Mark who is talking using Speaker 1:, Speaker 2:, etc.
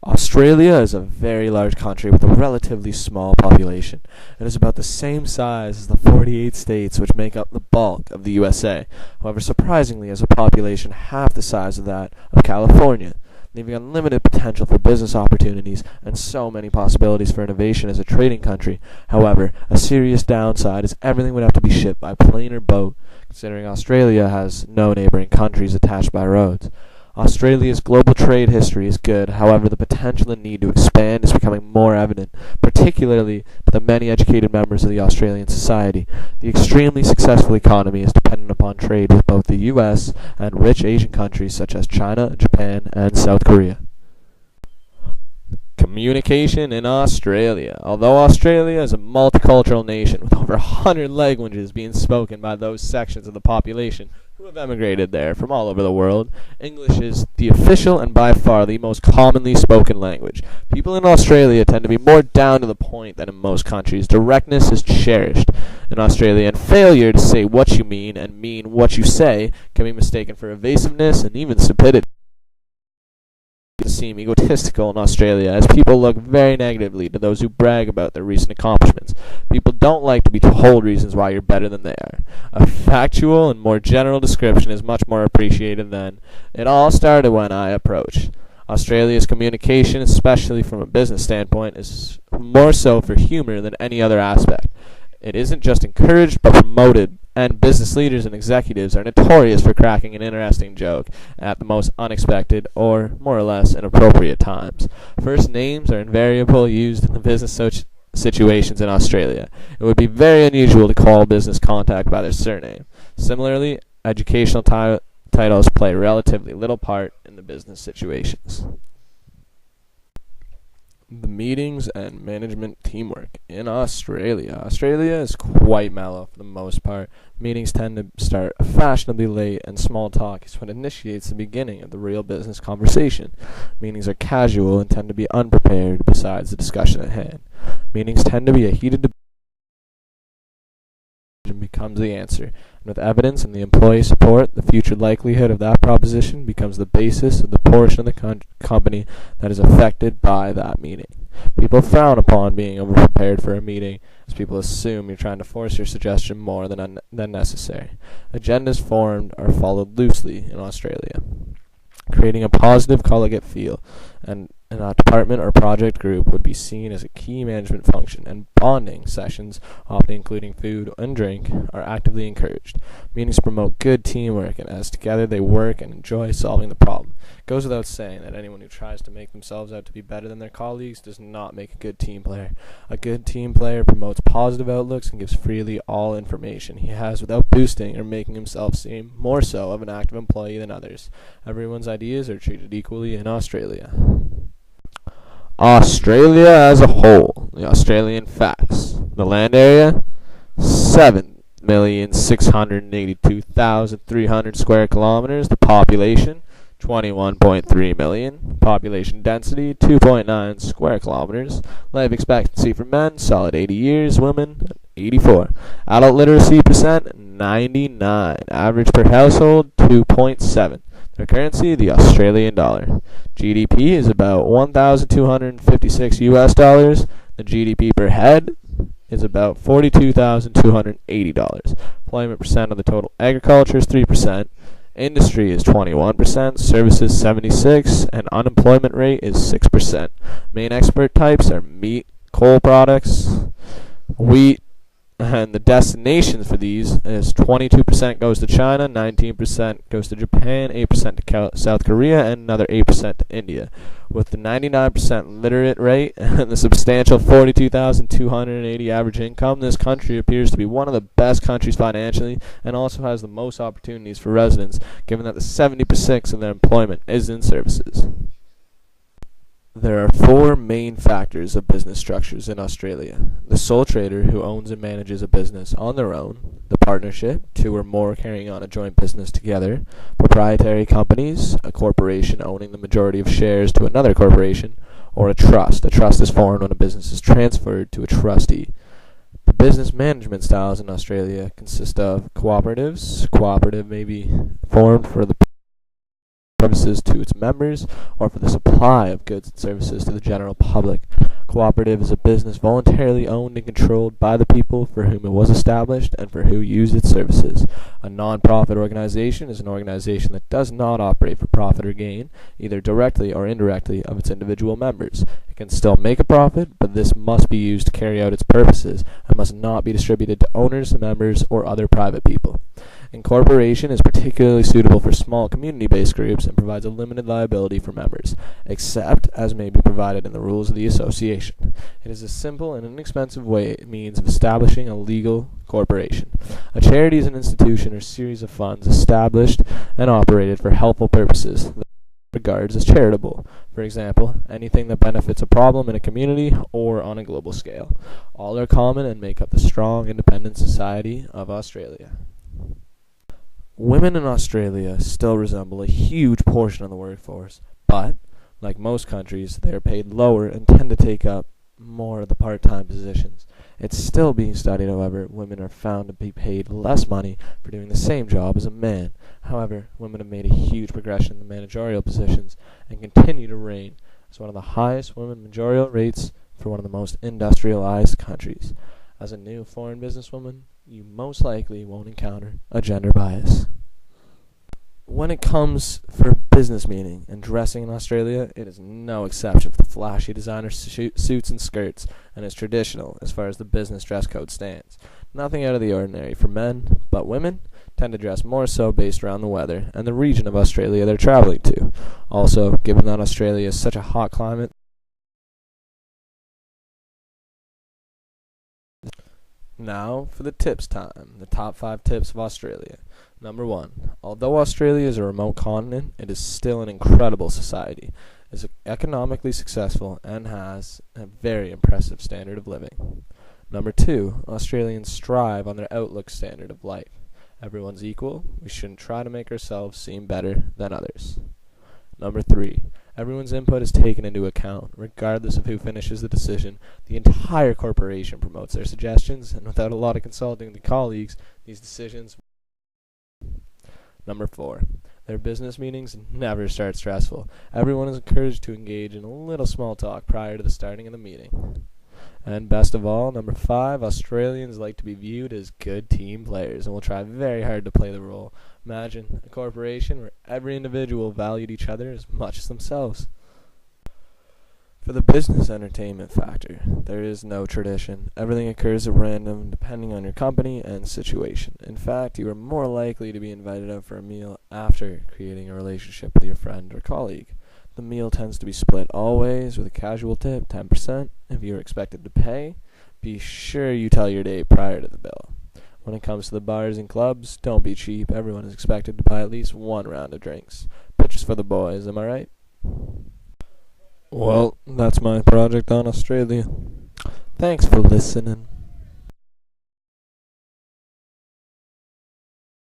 Speaker 1: Australia is a very large country with a relatively small population. It is about the same size as the 48 states which make up the bulk of the USA. However, surprisingly, has a population half the size of that of California, leaving unlimited potential for business opportunities and so many possibilities for innovation as a trading country. However, a serious downside is everything would have to be shipped by plane or boat, considering Australia has no neighboring countries attached by roads. Australia's global trade history is good, however the potential and need to expand is becoming more evident, particularly to the many educated members of the Australian society. The extremely successful economy is dependent upon trade with both the US and rich Asian countries such as China, Japan, and South Korea. Communication in Australia. Although Australia is a multicultural nation with over 100 languages being spoken by those sections of the population who have emigrated there from all over the world, English is the official and by far the most commonly spoken language. People in Australia tend to be more down to the point than in most countries. Directness is cherished in Australia, and failure to say what you mean and mean what you say can be mistaken for evasiveness and even stupidity. Seem egotistical in Australia, as people look very negatively to those who brag about their recent accomplishments. People don't like to be told reasons why you're better than they are. A factual and more general description is much more appreciated than, "It all started when I approached." Australia's communication, especially from a business standpoint, is more so for humor than any other aspect. It isn't just encouraged but promoted, and business leaders and executives are notorious for cracking an interesting joke at the most unexpected or more or less inappropriate times. First names are invariably used in the business situations in Australia. It would be very unusual to call business contact by their surname. Similarly, educational titles play relatively little part in the business situations. The meetings and management teamwork in Australia. Australia is quite mellow for the most part. Meetings tend to start fashionably late, and small talk is what initiates the beginning of the real business conversation. Meetings are casual and tend to be unprepared besides the discussion at hand. Meetings tend to be a heated debate becomes the answer, and with evidence and the employee support, the future likelihood of that proposition becomes the basis of the portion of the company that is affected by that meeting. People frown upon being overprepared for a meeting, as people assume you're trying to force your suggestion more than necessary. Agendas formed are followed loosely in Australia, creating a positive collegiate feel, and a department or project group would be seen as a key management function, and bonding sessions, often including food and drink, are actively encouraged. Meetings promote good teamwork, and as together they work and enjoy solving the problem. It goes without saying that anyone who tries to make themselves out to be better than their colleagues does not make a good team player. A good team player promotes positive outlooks and gives freely all information he has without boosting or making himself seem more so of an active employee than others. Everyone's ideas are treated equally in Australia. Australia as a whole. The Australian facts. The land area, 7,682,300 square kilometers. The population, 21.3 million. Population density, 2.9 square kilometers. Life expectancy for men, solid 80 years. Women, 84. Adult literacy percent, 99. Average per household, 2.7. Their currency, the Australian dollar. GDP is about 1,256 US dollars. The GDP per head is about $42,280. Employment percent of the total agriculture is 3%. Industry is 21%, services 76%, and unemployment rate is 6%. Main export types are meat, coal products, wheat, and the destinations for these is 22% goes to China, 19% goes to Japan, 8% to South Korea, and another 8% to India. With the 99% literate rate and the substantial 42,280 average income, this country appears to be one of the best countries financially, and also has the most opportunities for residents, given that the 70% of their employment is in services. There are four main factors of business structures in Australia: the sole trader who owns and manages a business on their own, the partnership, two or more carrying on a joint business together, proprietary companies, a corporation owning the majority of shares to another corporation, or a trust. A trust is formed when a business is transferred to a trustee. The business management styles in Australia consist of cooperatives. Cooperative may be formed for the services to its members or for the supply of goods and services to the general public. Cooperative is a business voluntarily owned and controlled by the people for whom it was established and for who use its services. A non-profit organization is an organization that does not operate for profit or gain, either directly or indirectly, of its individual members. It can still make a profit, but this must be used to carry out its purposes and must not be distributed to owners, members, or other private people. Incorporation is particularly suitable for small community-based groups and provides a limited liability for members, except as may be provided in the rules of the association. It is a simple and inexpensive means of establishing a legal corporation. A charity is an institution or series of funds established and operated for helpful purposes that regards as charitable. For example, anything that benefits a problem in a community or on a global scale. All are common and make up the strong, independent society of Australia. Women in Australia still resemble a huge portion of the workforce, but, like most countries, they are paid lower and tend to take up more of the part-time positions. It's still being studied, however. Women are found to be paid less money for doing the same job as a man. However, women have made a huge progression in the managerial positions and continue to reign as one of the highest women managerial rates for one of the most industrialized countries. As a new foreign businesswoman, you most likely won't encounter a gender bias. When it comes for business meeting and dressing in Australia, it is no exception for the flashy designer suits and skirts, and is traditional as far as the business dress code stands. Nothing out of the ordinary for men, but women tend to dress more so based around the weather and the region of Australia they're traveling to. Also, given that Australia is such a hot climate, now for the tips time, the top 5 tips of Australia. Number 1. Although Australia is a remote continent, it is still an incredible society, is economically successful, and has a very impressive standard of living. Number 2. Australians strive on their outlook standard of life. Everyone's equal. We shouldn't try to make ourselves seem better than others. Number 3. Everyone's input is taken into account, regardless of who finishes the decision. The entire corporation promotes their suggestions, and without a lot of consulting with colleagues, these decisions. Number 4. Their business meetings never start stressful. Everyone is encouraged to engage in a little small talk prior to the starting of the meeting. And best of all, number 5, Australians like to be viewed as good team players and will try very hard to play the role. Imagine a corporation where every individual valued each other as much as themselves. For the business entertainment factor, there is no tradition. Everything occurs at random depending on your company and situation. In fact, you are more likely to be invited out for a meal after creating a relationship with your friend or colleague. The meal tends to be split always with a casual tip, 10%. If you are expected to pay, be sure you tell your date prior to the bill. When it comes to the bars and clubs, don't be cheap. Everyone is expected to buy at least one round of drinks. Pictures for the boys, am I right? Well, that's my project on Australia. Thanks for listening.